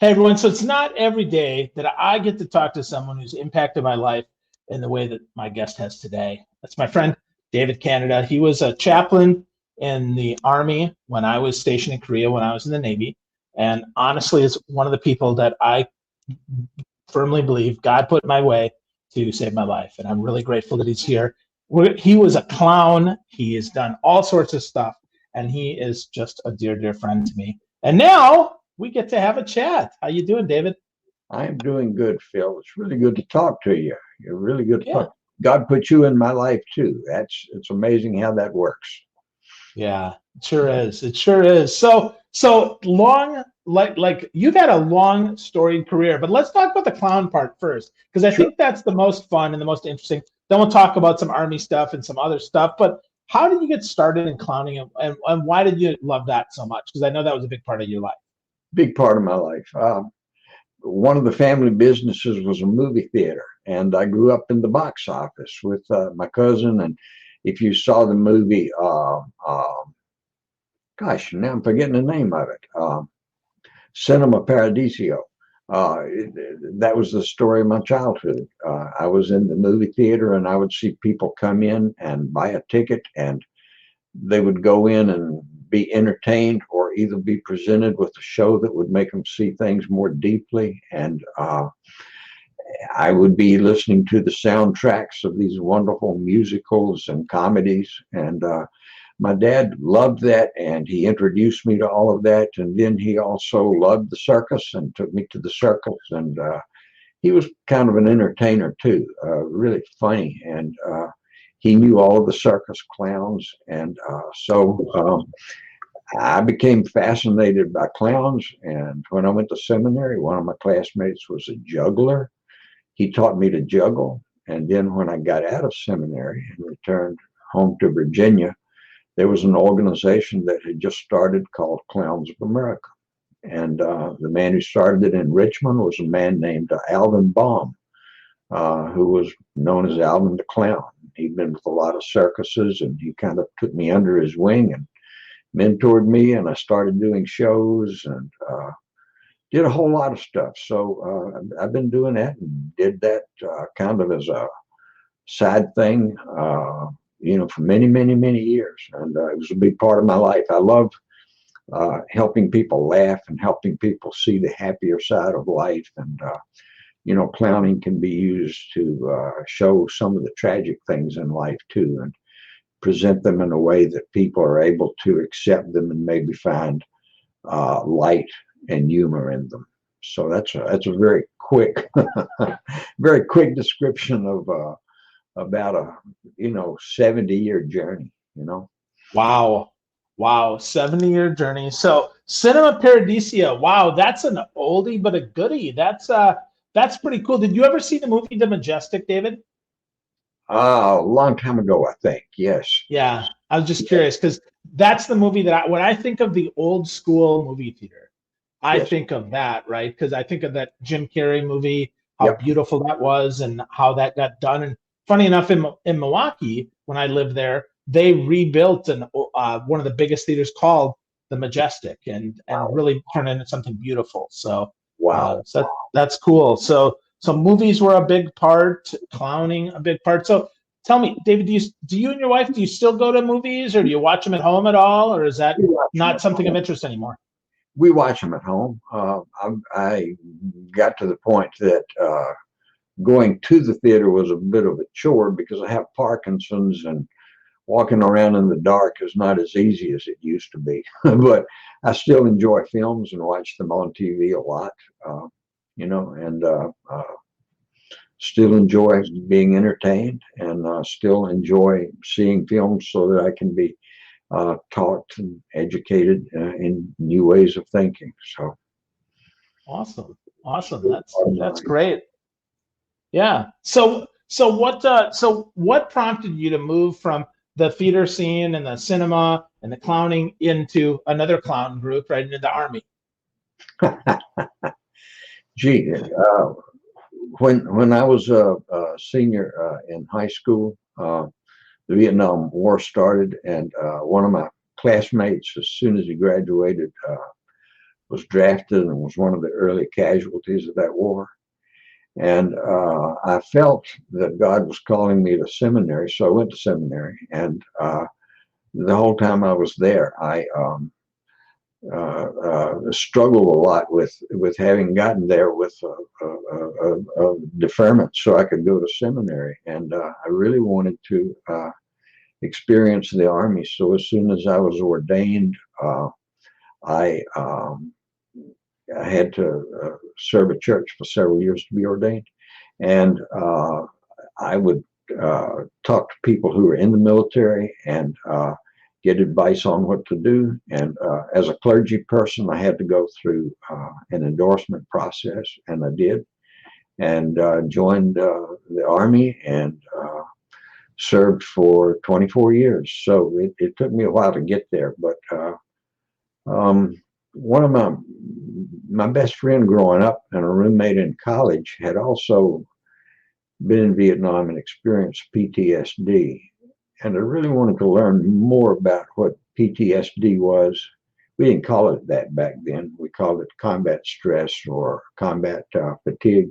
Hey everyone, so it's not every day that I get to talk to someone who's impacted my life in the way that my guest has today. That's my friend David Canada. He was a chaplain in the Army when I was stationed in Korea when I was in the Navy. And honestly, is one of the people that I firmly believe God put my way to save my life. And I'm really grateful that he's here. He was a clown. He has done all sorts of stuff. And he is just a dear, dear friend to me. And now we get to have a chat. How you doing, David? I am doing good, Phil. It's really good to talk to you. You're really good to Yeah. talk. God put you in my life too. It's amazing how that works. Yeah, it sure is. It sure is. So long, like you've had a long storied career, but let's talk about the clown part first, because I Sure. think that's the most fun and the most interesting. Then we'll talk about some army stuff and some other stuff. But how did you get started in clowning, and why did you love that so much? Because I know that was a big part of your life. Big part of my life. One of the family businesses was a movie theater, and I grew up in the box office with my cousin. And if you saw the movie, gosh, now I'm forgetting the name of it. Cinema Paradiso. That was the story of my childhood. I was in the movie theater and I would see people come in and buy a ticket, and they would go in and be entertained or either be presented with a show that would make them see things more deeply. And I would be listening to the soundtracks of these wonderful musicals and comedies. And my dad loved that, and he introduced me to all of that. And then he also loved the circus and took me to the circus. And he was kind of an entertainer too, really funny. And he knew all of the circus clowns. And so I became fascinated by clowns. And when I went to seminary, one of my classmates was a juggler. He taught me to juggle. And then when I got out of seminary and returned home to Virginia, there was an organization that had just started called Clowns of America. And the man who started it in Richmond was a man named Alvin Baum, who was known as Alvin the Clown. He'd been with a lot of circuses, and he kind of took me under his wing and mentored me. And I started doing shows and did a whole lot of stuff. So I've been doing that and did that kind of as a side thing, for many, many, many years. And it was a big part of my life. I love helping people laugh and helping people see the happier side of life. And, clowning can be used to show some of the tragic things in life too, and present them in a way that people are able to accept them and maybe find light and humor in them. So that's a very quick, very quick description of about a 70-year journey. Wow. Wow, 70-year journey. So Cinema Paradiso. Wow, that's an oldie but a goodie. That's pretty cool. Did you ever see the movie The Majestic, David? A long time ago, I think. Yes. Yeah, I was just curious because that's the movie that when I think of the old school movie theater, I Yes. think of that, right? Because I think of that Jim Carrey movie, how Yep. beautiful that was and how that got done. And funny enough, in Milwaukee, when I lived there, they rebuilt one of the biggest theaters called the Majestic, and Wow. really turned into something beautiful. So, Wow. that's cool. So movies were a big part, clowning a big part. So tell me, David, do you and your wife, do you still go to movies, or do you watch them at home at all, or is that We watch them not at something of home. interest anymore? We watch them at home. I got to the point that going to the theater was a bit of a chore because I have Parkinson's, and walking around in the dark is not as easy as it used to be. But I still enjoy films and watch them on TV a lot, and still enjoy being entertained, and still enjoy seeing films so that I can be taught and educated in new ways of thinking. So, Awesome. Awesome. really part of my That's life. great. Yeah. So what prompted you to move from the theater scene and the cinema and the clowning into another clown group, right into the army? Gee, when I was a senior in high school, the Vietnam War started, and one of my classmates, as soon as he graduated, was drafted and was one of the early casualties of that war. And I felt that God was calling me to seminary, so I went to seminary. And the whole time I was there, I struggled a lot with having gotten there with a deferment so I could go to seminary. And I really wanted to experience the Army. So as soon as I was ordained, I had to serve a church for several years to be ordained. And I would talk to people who were in the military and get advice on what to do. And as a clergy person, I had to go through an endorsement process, and I did, and joined the Army and served for 24 years. So it took me a while to get there, but one of my best friend growing up and a roommate in college had also been in Vietnam and experienced PTSD. And I really wanted to learn more about what PTSD was. We didn't call it that back then. We called it combat stress or combat fatigue.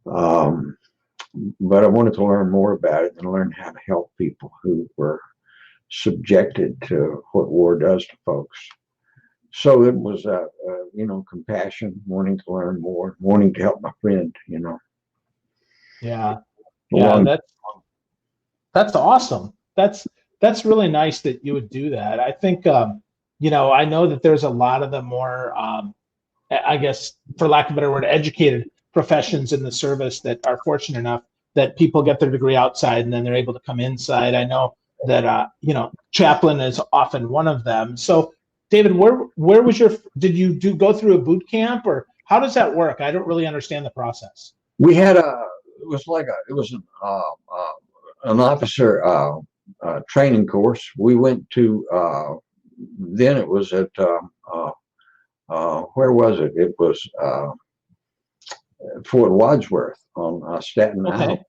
But I wanted to learn more about it and learn how to help people who were subjected to what war does to folks. So it was, compassion, wanting to learn more, wanting to help my friend, Yeah. Yeah. That's awesome. That's really nice that you would do that. I think, I know that there's a lot of the more, I guess, for lack of a better word, educated professions in the service that are fortunate enough that people get their degree outside and then they're able to come inside. I know that, chaplain is often one of them. So, David, where was did you go through a boot camp, or how does that work? I don't really understand the process. We had an officer training course. We went to, then it was at, where was it? It was Fort Wadsworth on Staten Island.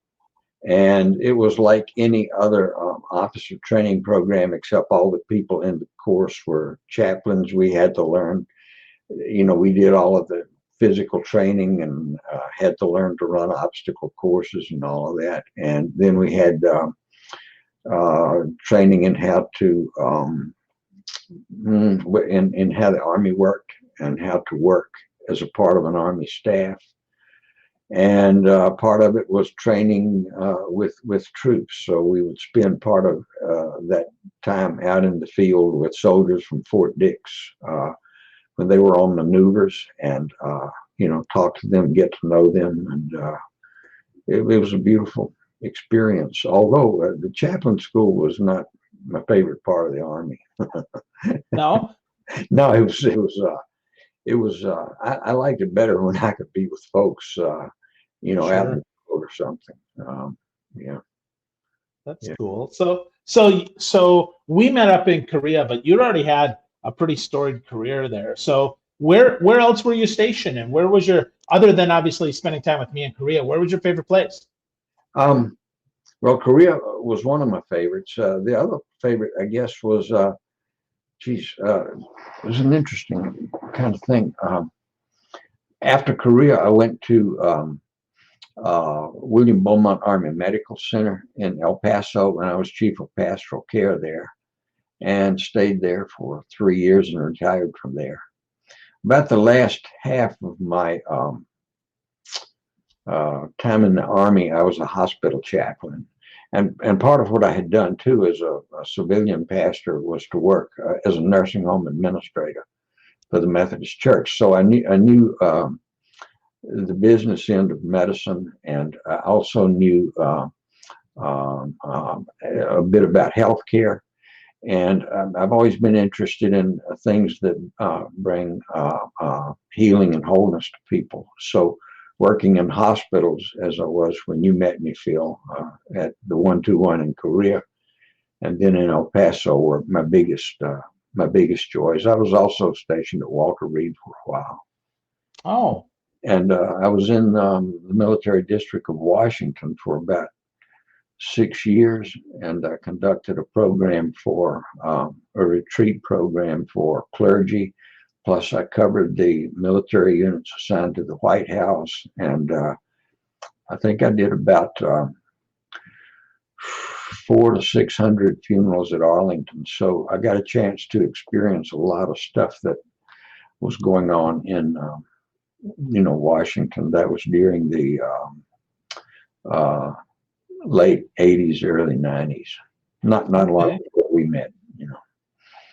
And it was like any other officer training program, except all the people in the course were chaplains. We had to learn, we did all of the physical training and had to learn to run obstacle courses and all of that. And then we had training in how to, in how the Army worked and how to work as a part of an Army staff. And part of it was training with troops. So we would spend part of that time out in the field with soldiers from Fort Dix when they were on maneuvers, and talk to them, get to know them, and it was a beautiful experience. Although the chaplain school was not my favorite part of the Army. No, no, it was. I liked it better when I could be with folks, sure, out in the field or something. Yeah, that's cool. So we met up in Korea, but you'd already had a pretty storied career there. So where else were you stationed, and where was other than obviously spending time with me in Korea, where was your favorite place? Well, Korea was one of my favorites. The other favorite, I guess, was. It was an interesting kind of thing. After Korea, I went to William Beaumont Army Medical Center in El Paso, and I was chief of pastoral care there, and stayed there for 3 years and retired from there. About the last half of my time in the Army, I was a hospital chaplain. And part of what I had done too as a civilian pastor was to work as a nursing home administrator for the Methodist Church. So I knew the business end of medicine, and I also knew a bit about healthcare. And I've always been interested in things that bring healing and wholeness to people. So working in hospitals, as I was when you met me, Phil, at the 121 in Korea, and then in El Paso, were my biggest joys. I was also stationed at Walter Reed for a while. Oh. And I was in the military district of Washington for about 6 years, and I conducted a program for a retreat program for clergy Plus, I covered the military units assigned to the White House, and I think I did about 400 to 600 funerals at Arlington. So I got a chance to experience a lot of stuff that was going on in, Washington. That was during the late '80s, early '90s. Not long before we met.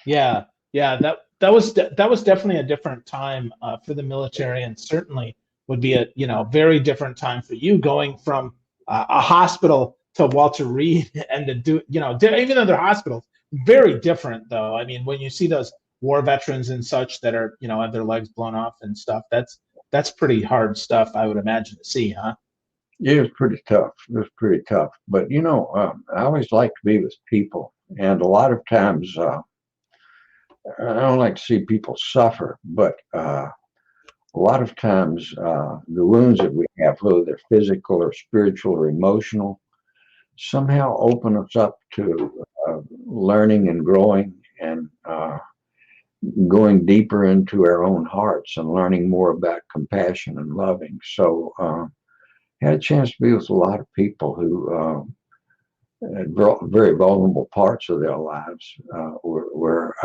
Yeah, yeah, that was definitely a different time for the military, and certainly would be a very different time for you going from a hospital to Walter Reed and to do even though they're hospitals, very different though. I mean, when you see those war veterans and such that are have their legs blown off and stuff, that's pretty hard stuff, I would imagine to see, huh? Yeah, it was pretty tough. It was pretty tough. But I always like to be with people, and a lot of times I don't like to see people suffer, but a lot of times the wounds that we have, whether they're physical or spiritual or emotional, somehow open us up to learning and growing and going deeper into our own hearts and learning more about compassion and loving. So I had a chance to be with a lot of people who had very vulnerable parts of their lives, were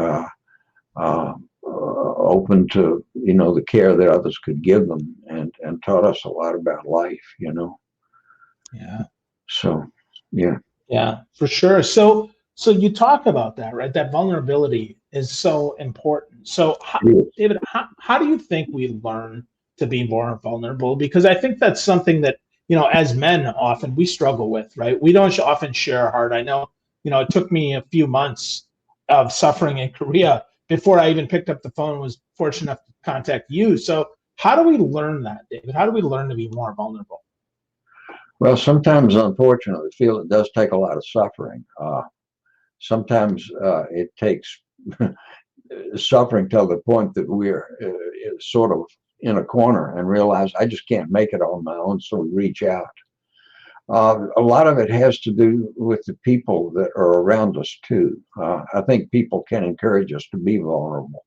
open to the care that others could give them, and taught us a lot about life. Yeah. So yeah. Yeah, for sure. So you talk about that, right? That vulnerability is so important. So David, how do you think we learn to be more vulnerable? Because I think that's something that, as men often we struggle with, right? We don't often share our heart. I know, it took me a few months of suffering in Korea before I even picked up the phone and was fortunate enough to contact you. So how do we learn that, David? How do we learn to be more vulnerable? Well, sometimes, unfortunately, I feel it does take a lot of suffering. Sometimes it takes suffering till the point that we're sort of in a corner and realize I just can't make it on my own, so we reach out. A lot of it has to do with the people that are around us too. I think people can encourage us to be vulnerable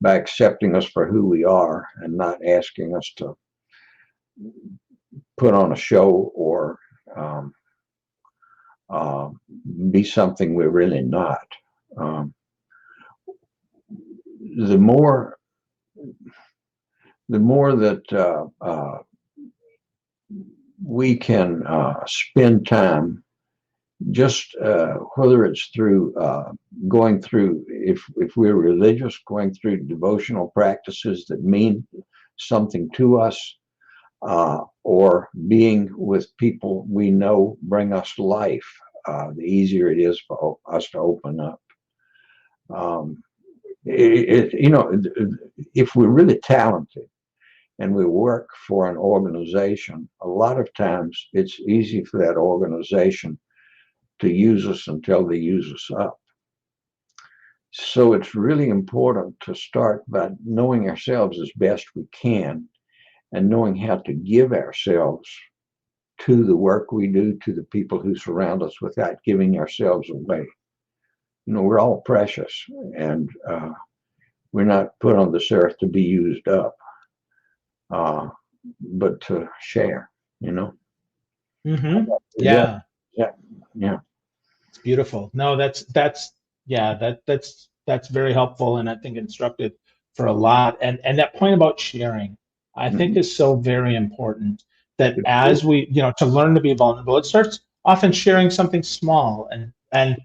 by accepting us for who we are and not asking us to put on a show or be something we're really not. Um, the more that we can spend time, just whether it's through going through, if we're religious, going through devotional practices that mean something to us, or being with people we know bring us life, the easier it is for us to open up. If we're really talented and we work for an organization, a lot of times it's easy for that organization to use us until they use us up. So it's really important to start by knowing ourselves as best we can and knowing how to give ourselves to the work we do, to the people who surround us, without giving ourselves away. We're all precious, and we're not put on this earth to be used up, but to share. Mm-hmm. Yeah, Yeah. yeah. It's beautiful. No, that's very helpful and I think instructive for a lot. And that point about sharing, I think is so very important, that as we, to learn to be vulnerable, it starts often sharing something small and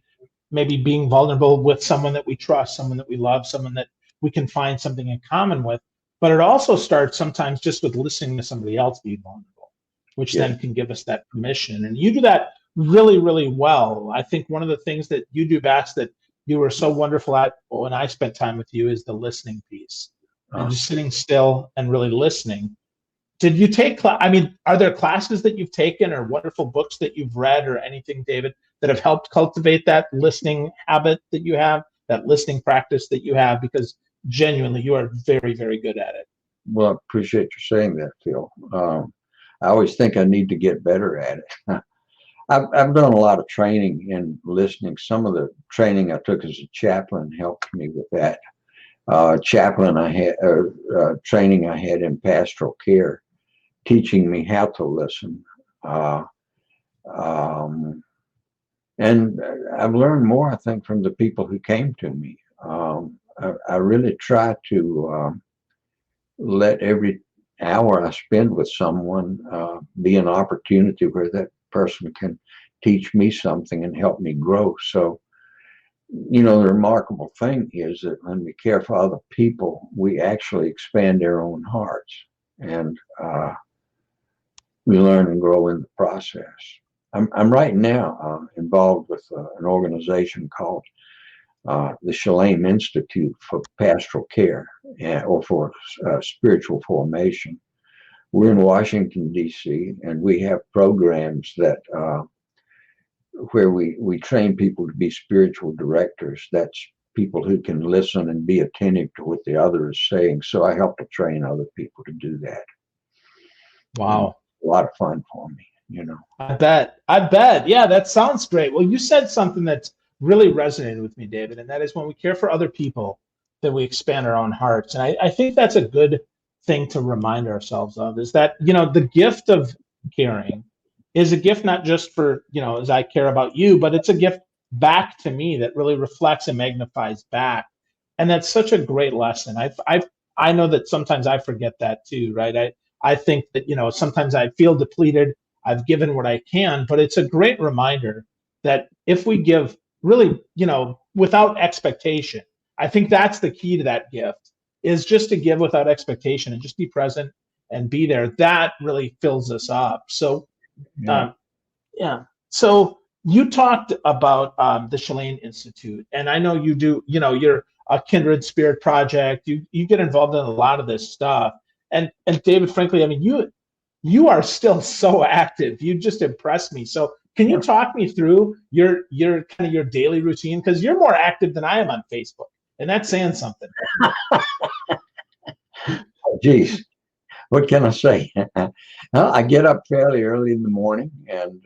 maybe being vulnerable with someone that we trust, someone that we love, someone that we can find something in common with. But it also starts sometimes just with listening to somebody else be vulnerable, which then can give us that permission. And you do that really, really well. I think one of the things that you do best, that you were so wonderful at when I spent time with you, is the listening piece and just sitting still and really listening. Did you take, I mean, are there classes that you've taken or wonderful books that you've read or anything, David, that have helped cultivate that listening habit that you have, that listening practice that you have? Because genuinely, you are very, very good at it. Well, I appreciate you saying that, Phil. I always think I need to get better at it. I've done a lot of training in listening. Some of the training I took as a chaplain helped me with that. chaplain I had, training I had in pastoral care, teaching me how to listen. And I've learned more, I think, from the people who came to me. I really try to let every hour I spend with someone be an opportunity where that person can teach me something and help me grow. So, the remarkable thing is that when we care for other people, we actually expand our own hearts, and we learn and grow in the process. I'm right now involved with an organization called the Shalem Institute for Pastoral Care, or for spiritual formation. We're in Washington, D.C., and we have programs that where we train people to be spiritual directors. That's people who can listen and be attentive to what the other is saying. So I help to train other people to do that. Wow. A lot of fun for me, I bet. Yeah, that sounds great. Well, you said something that's really resonated with me, David, and that is when we care for other people, that we expand our own hearts. And I think that's a good thing to remind ourselves of, is that, the gift of caring is a gift not just for, as I care about you, but it's a gift back to me that really reflects and magnifies back. And that's such a great lesson. I know that sometimes I forget that too, right? I think that, sometimes I feel depleted. I've given what I can, but it's a great reminder that if we give really, without expectation, I think that's the key to that gift, is just to give without expectation and just be present and be there. That really fills us up. So, Yeah. yeah. So you talked about the Shalane Institute, and I know you do, you're a Kindred Spirit Project. You get involved in a lot of this stuff. And David, frankly, I mean, you are still so active. You just impress me. So can you talk me through your kind of your daily routine? Because you're more active than I am on Facebook, and that's saying something. Geez, what can I say? I get up fairly early in the morning, and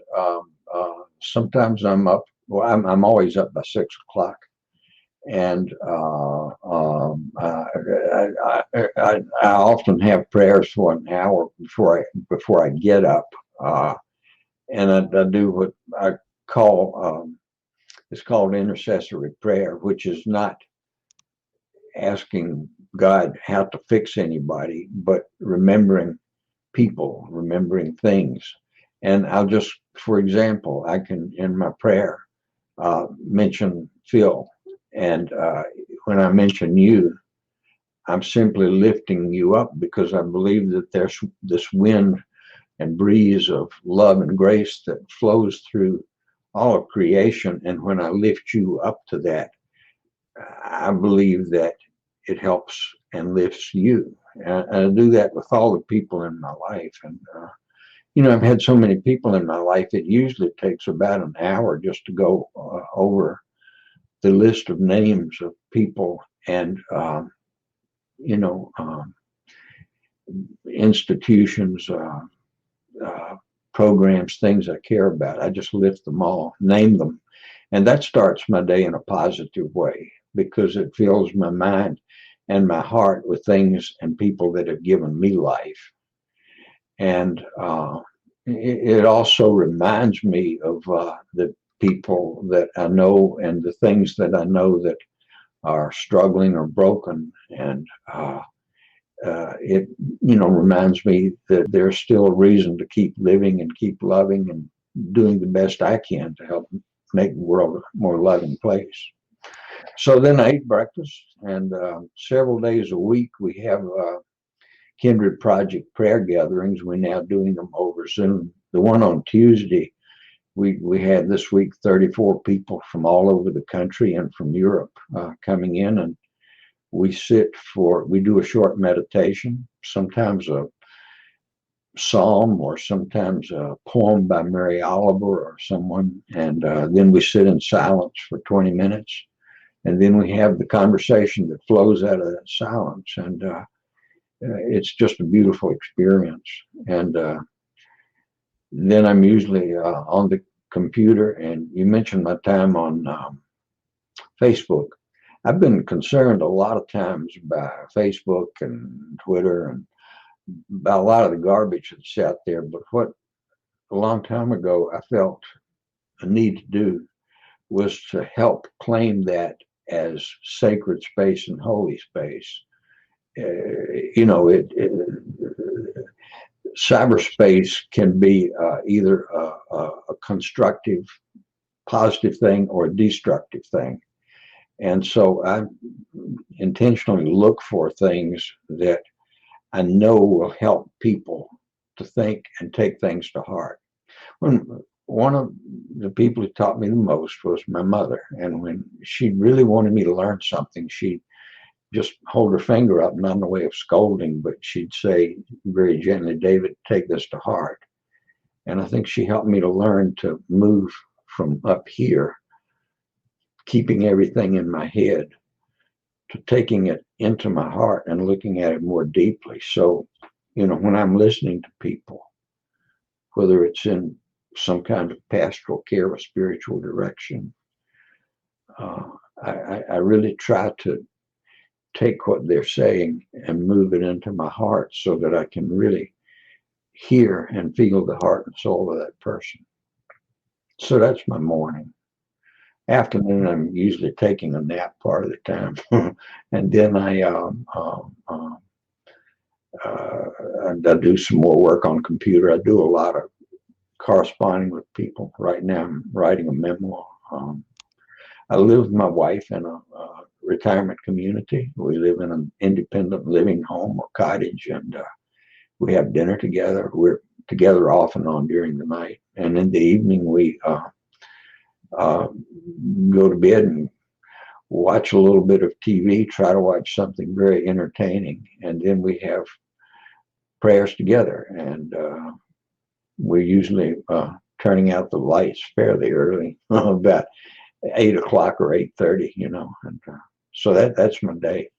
sometimes I'm up. Well, I'm always up by 6 o'clock, and I often have prayers for an hour before I get up, and I do what I call it's called intercessory prayer, which is not asking God how to fix anybody, but remembering people, remembering things. And I'll just, for example, I can, in my prayer, mention Phil. And when I mention you, I'm simply lifting you up, because I believe that there's this wind and breeze of love and grace that flows through all of creation. And when I lift you up to that, I believe that it helps and lifts you. And I do that with all the people in my life. And, I've had so many people in my life, it usually takes about an hour just to go over the list of names of people and, institutions, programs, things I care about. I just lift them all, name them. And that starts my day in a positive way, because it fills my mind and my heart with things and people that have given me life. And it also reminds me of the people that I know and the things that I know that are struggling or broken. And it, reminds me that there's still a reason to keep living and keep loving and doing the best I can to help make the world a more loving place. So then I eat breakfast, and several days a week we have Kindred Project prayer gatherings. We're now doing them over Zoom. The one on Tuesday, we had this week 34 people from all over the country and from Europe coming in, and we do a short meditation, sometimes a psalm or sometimes a poem by Mary Oliver or someone, and then we sit in silence for 20 minutes, and then we have the conversation that flows out of that silence, and it's just a beautiful experience. And then I'm usually on the computer, and you mentioned my time on Facebook. I've been concerned a lot of times by Facebook and Twitter and about a lot of the garbage that's out there. But what a long time ago I felt a need to do was to help claim that as sacred space and holy space. You know, cyberspace can be either a constructive, positive thing or a destructive thing. And so I intentionally look for things that I know will help people to think and take things to heart. One of the people who taught me the most was my mother. And when she really wanted me to learn something, she'd just hold her finger up, not in the way of scolding, but she'd say very gently, David, take this to heart. And I think she helped me to learn to move from up here, keeping everything in my head, to taking it into my heart and looking at it more deeply. So, you know, when I'm listening to people, whether it's in some kind of pastoral care or spiritual direction, I really try to take what they're saying and move it into my heart so that I can really hear and feel the heart and soul of that person. So that's my morning. Afternoon, I'm usually taking a nap part of the time, and then I do some more work on computer. I do a lot of corresponding with people. Right now, I'm writing a memoir. I live with my wife in a retirement community. We live in an independent living home or cottage, and we have dinner together. We're together off and on during the night, and in the evening we go to bed and watch a little bit of TV, try to watch something very entertaining, and then we have prayers together. And we're usually turning out the lights fairly early, about 8 o'clock or 8:30, you know. And so that's my day.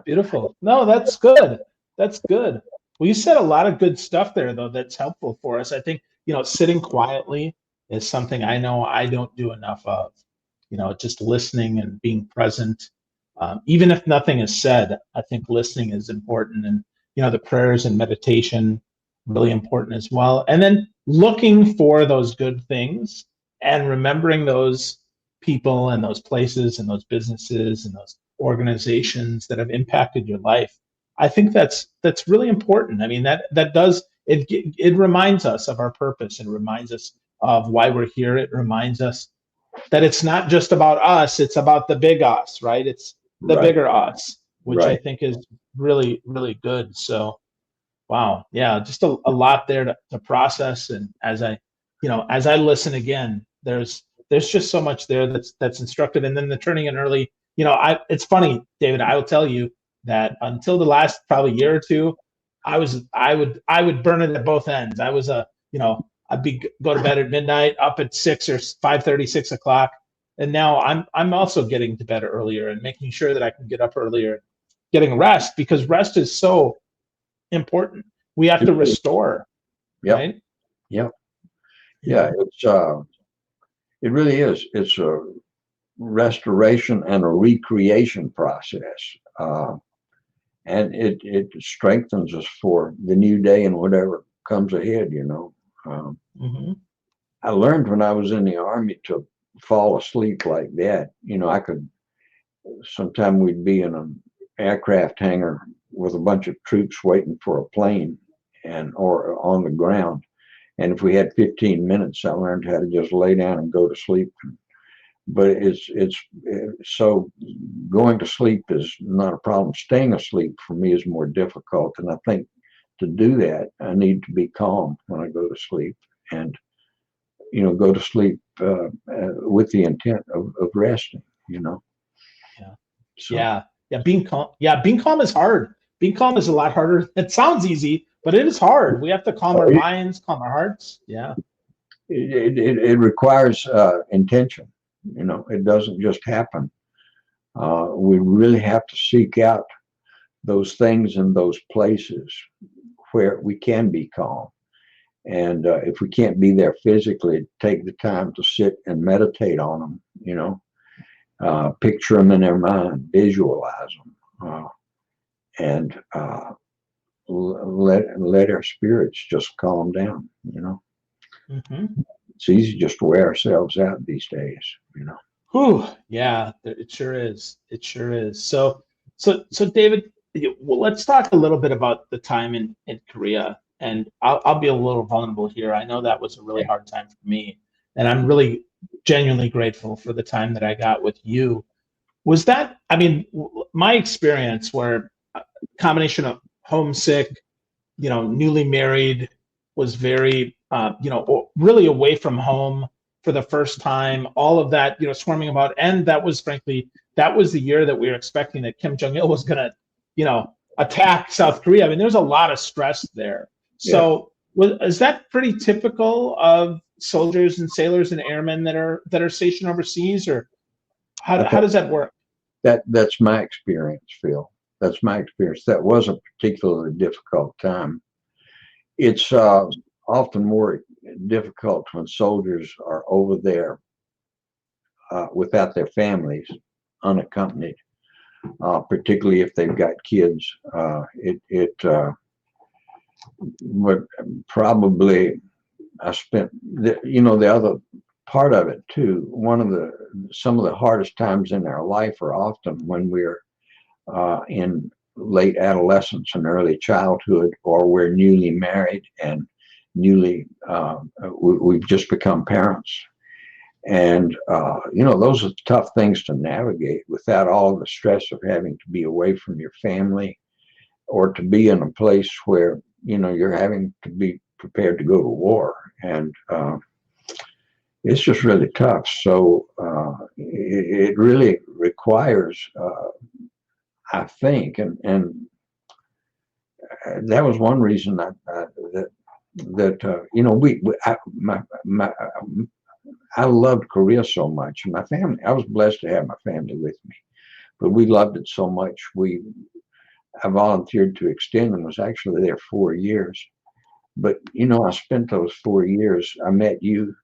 Beautiful. No, that's good. That's good. Well, you said a lot of good stuff there, though, that's helpful for us. I think, sitting quietly is something I know I don't do enough of. Just listening and being present. Even if nothing is said, I think listening is important. And, the prayers and meditation, really important as well. And then looking for those good things and remembering those people and those places and those businesses and those organizations that have impacted your life. I think that's really important. I mean, that does it reminds us of our purpose. It reminds us of why we're here. It reminds us that it's not just about us, it's about the big us, right? It's the bigger us, which I think is really, really good. So, wow. Yeah, just a lot there to process. And as I listen again, there's just so much there that's instructive. And then the turning in early, it's funny, David, I will tell you that until the last probably year or two, I would burn it at both ends. I was go to bed at midnight, up at 6 or 5:30, 6 o'clock. And now I'm also getting to bed earlier and making sure that I can get up earlier, getting rest, because rest is so important. We have to restore. Yep. Right? Yep. Yeah. It really is. It's a restoration and a recreation process. And it strengthens us for the new day and whatever comes ahead, I learned when I was in the Army to fall asleep like that. Sometime we'd be in an aircraft hangar with a bunch of troops waiting for a plane or on the ground. And if we had 15 minutes, I learned how to just lay down and go to sleep. But it's so going to sleep is not a problem. Staying asleep for me is more difficult. And I think to do that, I need to be calm when I go to sleep and, go to sleep with the intent of resting, Yeah. So. Yeah. Being calm. Yeah. Being calm is hard. Being calm is a lot harder. It sounds easy, but it is hard. We have to calm our minds, calm our hearts. Yeah. It requires intention. It doesn't just happen. We really have to seek out those things in those places where we can be calm. And if we can't be there physically, take the time to sit and meditate on them, picture them in their mind, visualize them, and let our spirits just calm down. Mm-hmm. It's easy just to wear ourselves out these days. Whew, yeah, it sure is. It sure is. So David, well, let's talk a little bit about the time in Korea. And I'll be a little vulnerable here. I know that was a really hard time for me, and I'm really genuinely grateful for the time that I got with you. Was that, I mean, my experience where a combination of homesick, newly married, was very, really away from home for the first time, all of that, swarming about. And that was frankly, that was the year that we were expecting that Kim Jong-il was going to, attack South Korea. I mean, there's a lot of stress there. Yeah. So is that pretty typical of soldiers and sailors and airmen that are stationed overseas, or how does that work? That's my experience, Phil. That's my experience. That was a particularly difficult time. It's often more difficult when soldiers are over there without their families, unaccompanied, particularly if they've got kids. It would probably, I spent the other part of it too. Some of the hardest times in our life are often when we're in late adolescence and early childhood, or we're newly married and we've just become parents. And those are tough things to navigate without all the stress of having to be away from your family, or to be in a place where you're having to be prepared to go to war. And it's just really tough. So it really requires, I think, and that was one reason I loved Korea so much, and my family. I was blessed to have my family with me, but we loved it so much. I volunteered to extend and was actually there 4 years. But I spent those 4 years. I met you.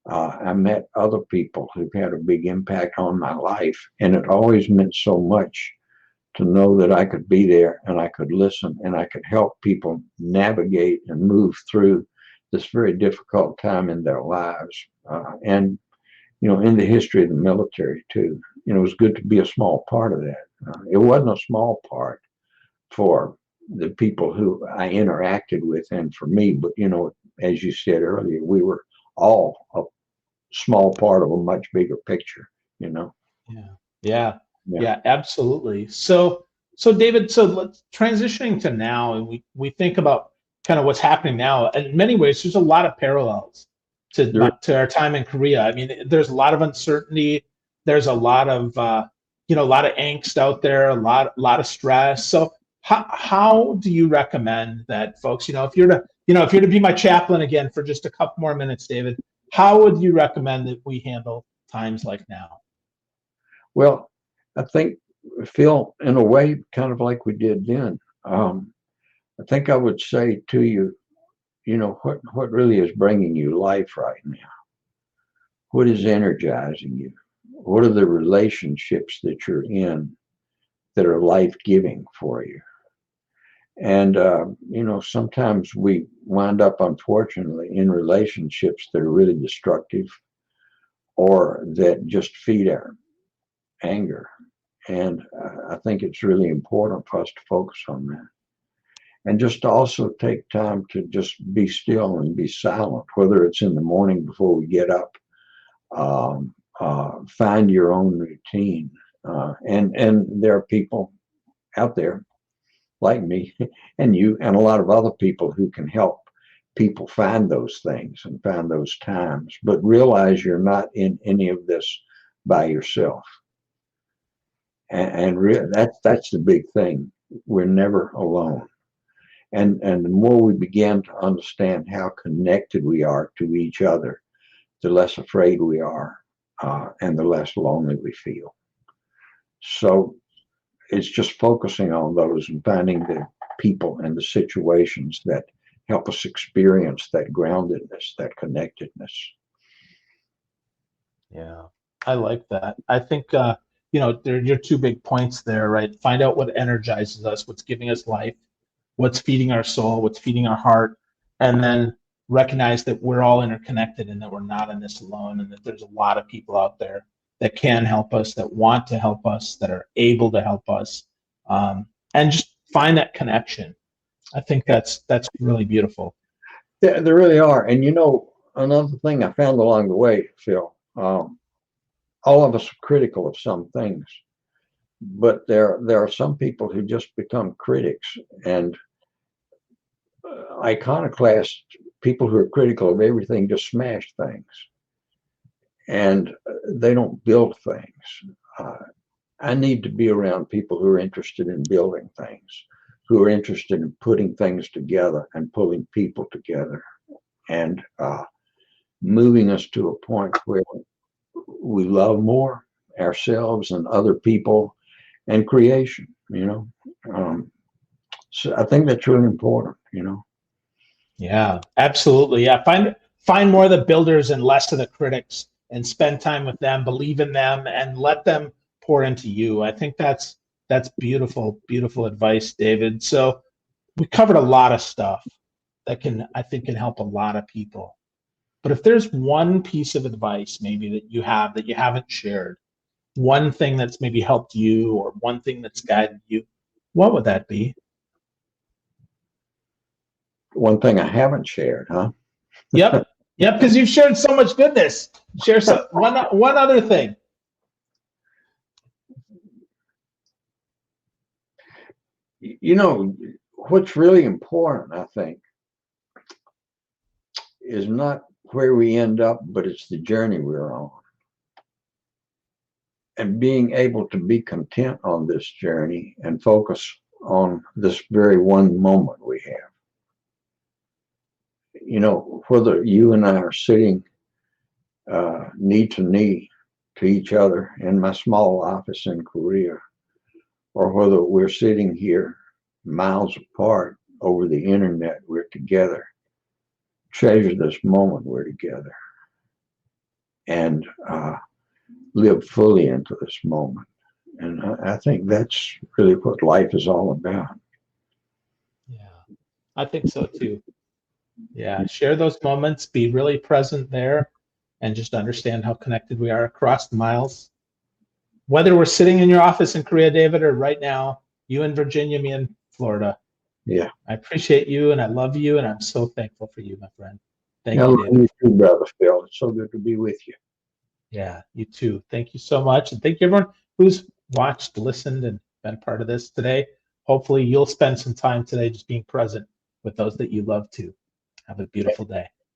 I met other people who've had a big impact on my life, and it always meant so much to know that I could be there and I could listen and I could help people navigate and move through this very difficult time in their lives. And in the history of the military too, it was good to be a small part of that. It wasn't a small part for the people who I interacted with and for me, but as you said earlier, we were all a small part of a much bigger picture. Yeah, absolutely. So David, so let's transitioning to now, and we think about kind of what's happening now. And in many ways, there's a lot of parallels to our time in Korea. I mean, there's a lot of uncertainty. There's a lot of a lot of angst out there, a lot of stress. So how do you recommend that folks, if you're to be my chaplain again for just a couple more minutes, David, how would you recommend that we handle times like now? Well, I think, Phil, in a way, kind of like we did then. I think I would say to you, what really is bringing you life right now? What is energizing you? What are the relationships that you're in that are life-giving for you? And, sometimes we wind up, unfortunately, in relationships that are really destructive or that just feed our anger. And I think it's really important for us to focus on that. And just to also take time to just be still and be silent, whether it's in the morning before we get up. Find your own routine. And there are people out there like me and you and a lot of other people who can help people find those things and find those times. But realize you're not in any of this by yourself. And that's the big thing. We're never alone. And the more we begin to understand how connected we are to each other, the less afraid we are, and the less lonely we feel. So it's just focusing on those and finding the people and the situations that help us experience that groundedness, that connectedness. Yeah. I like that. I think, there your two big points there, right? Find out what energizes us, what's giving us life, what's feeding our soul, what's feeding our heart, and then recognize that we're all interconnected and that we're not in this alone, and that there's a lot of people out there that can help us, that want to help us, that are able to help us, and just find that connection. I think that's really beautiful. Yeah, there really are. And another thing I found along the way, Phil, all of us are critical of some things, but there are some people who just become critics, and iconoclast people who are critical of everything just smash things, and they don't build things. I need to be around people who are interested in building things, who are interested in putting things together and pulling people together, and moving us to a point where we love more ourselves and other people and creation. So I think that's really important. Yeah, absolutely. Yeah, find more of the builders and less of the critics, and spend time with them, believe in them, and let them pour into you. I think that's beautiful, beautiful advice, David. So we covered a lot of stuff that I think can help a lot of people. But if there's one piece of advice maybe that you haven't shared, one thing that's maybe helped you or one thing that's guided you, what would that be? One thing I haven't shared, huh? Yep. Yep, because you've shared so much goodness. Share one other thing. What's really important, I think, is not where we end up, but it's the journey we're on. And being able to be content on this journey and focus on this very one moment we have. Whether you and I are sitting knee to knee to each other in my small office in Korea, or whether we're sitting here miles apart over the internet, we're together. Treasure this moment we're together, and live fully into this moment. And I think that's really what life is all about. Yeah, I think so too. Yeah, share those moments, be really present there, and just understand how connected we are across the miles. Whether we're sitting in your office in Korea, David, or right now, you in Virginia, me in Florida. Yeah. I appreciate you and I love you, and I'm so thankful for you, my friend. Thank I you, love David. you too, brother Phil. It's so good to be with you. Yeah, you too. Thank you so much. And thank you everyone who's watched, listened, and been a part of this today. Hopefully you'll spend some time today just being present with those that you love too. Have a beautiful day.